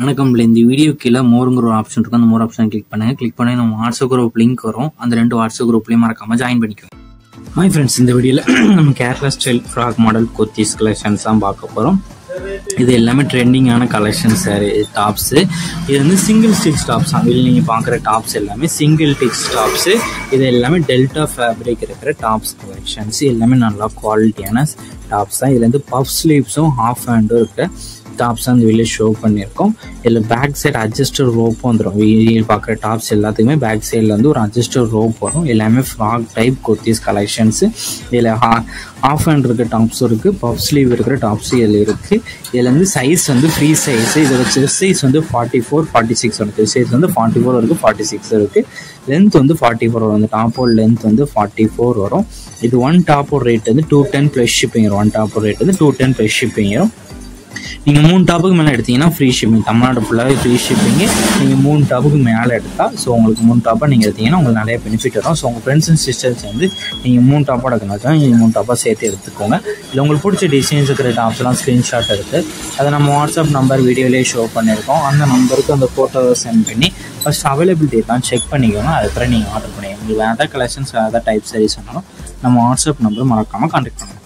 வணக்கம். இந்த வீடியோ கீழே மோருங்கிற ஒரு ஆப்ஷன் இருக்கும். அந்த மோர் ஆப்ஷன் கிளிக் பண்ணுங்க. கிளிக் பண்ணி நம்ம வாட்ஸ்அப் குரூப் லிங்க் வரும். அந்த 2 வாட்ஸ்அப் குரூப்லையும் மறக்காம ஜாயின் பண்ணிக்கோங்க. ஹாய் ஃப்ரெண்ட்ஸ், இந்த வீடியோவில் நம்ம Kerala style frock model kurtis collections தான் பார்க்க போகிறோம். இது எல்லாமே ட்ரெண்டிங்கான கலெக்ஷன்ஸ் டாப்ஸு. இது வந்து சிங்கிள் ஸ்டிச் டாப்ஸ் தான். இதில் நீங்கள் பார்க்குற டாப்ஸ் எல்லாமே சிங்கிள் ஸ்டிச் டாப்ஸு. இது எல்லாமே டெல்டா ஃபேப்ரிக் இருக்கிற டாப்ஸ் கலெக்ஷன்ஸ். எல்லாமே நல்லா குவாலிட்டியான டாப்ஸ் தான். இதில் வந்து பஃப் ஸ்லீவ்ஸும் ஹாஃப் ஹேண்டும் இருக்கிற டாப்ஸ் அந்த வெளியே ஷோ பண்ணியிருக்கோம். இதில் பேக் சைடு அட்ஜஸ்டர் ரோப்பும் வந்துடும். வெளியில் பார்க்குற டாப்ஸ் எல்லாத்துக்குமே பேக் சைடில் வந்து ஒரு அட்ஜஸ்டர் ரோப் வரும். எல்லாமே ஃப்ராக் டைப் குர்த்திஸ் கலெக்ஷன்ஸு. இதில் ஹாஃப் ஹேண்ட் இருக்கிற டாப்ஸும் இருக்குது, பஃப் ஸ்லீவ் இருக்கிற டாப்ஸும் இதில் இருக்குது. இதில் வந்து சைஸ் வந்து ஃப்ரீ சைஸு. இதோட செஸ்ட் சைஸ் வந்து 44, 46 வரும். செஸ்ட் சைஸ் வந்து 44 இருக்குது, 46 இருக்குது. லென்த் வந்து 44 வரும். அந்த டாப்போட லென்த் வந்து 44 வரும். இது ஒன் டாப்போட ரேட் வந்து 210 ப்ளஸ் ஷிப்பிங் வரும். ஒன் டாப்போட ரேட் வந்து 210 ப்ளஸ் ஷிப்பிங் வரும். நீங்கள் 3 டாப்புக்கு மேலே எடுத்தீங்கன்னா ஃப்ரீ ஷிப்பிங். தமிழ்நாடு ஃபுல்லாகவே ஃப்ரீ ஷிப்பிங்கு. நீங்கள் 3 டாப்புக்கு மேலே எடுத்தால் உங்களுக்கு 3 டாப்பாக நீங்கள் எடுத்தீங்கன்னா உங்களுக்கு நிறைய பெனிஃபிட் வரும். உங்கள் ஃப்ரெண்ட்ஸ் அண்ட் சிஸ்டர்ஸ் வந்து நீங்கள் 3 டாப்பாக எடுக்கணும்னா நீங்கள் 3 டாப்பாக சேர்த்து எடுத்துக்கோங்க. இல்லை உங்களுக்கு பிடிச்ச டிசைன்ஸ் இருக்கிற டாப்ஸ்லாம் ஸ்க்ரீன்ஷாட் எடுத்து அதை நம்ம வாட்ஸ்அப் நம்பர் வீடியோலேயே ஷோ பண்ணியிருக்கோம். அந்த நம்பருக்கு அந்த ஃபோட்டோவை சென்ட் பண்ணி ஃபஸ்ட் அவைலபிலிட்டி தான் செக் பண்ணிக்கோங்க. அதுக்கப்புறம் நீங்கள் ஆர்டர் பண்ணிக்கோங்க. உங்களுக்கு வேறு ஏதாவது கலெக்ஷன்ஸ் வேறு ஏதாவது டைப் சர்வீஸ் சொன்னாலும் நம்ம வாட்ஸ்அப் நம்பர் மறக்காமல் கான்டாக்ட் பண்ணுங்கள்.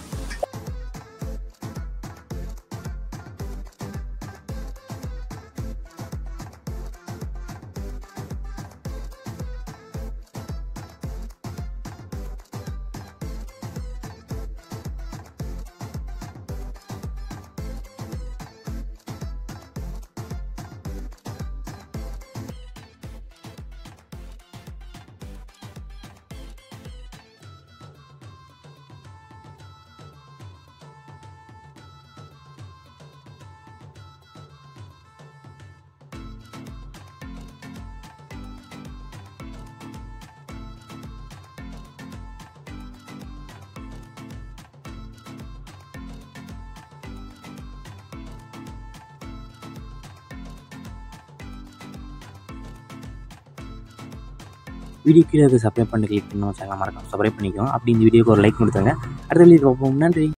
வீடியோ கீழே சப்ஸ்கிரைப் பண்ணி கிளிக் பண்ணி சேனல் மறக்காம சப்ஸ்கிரைப் பண்ணிக்கோங்க. அப்படி இந்த வீடியோக்கு ஒரு லைக் கொடுத்துருங்க. அடுத்த வீடியோ பார்ப்போம். நன்றி.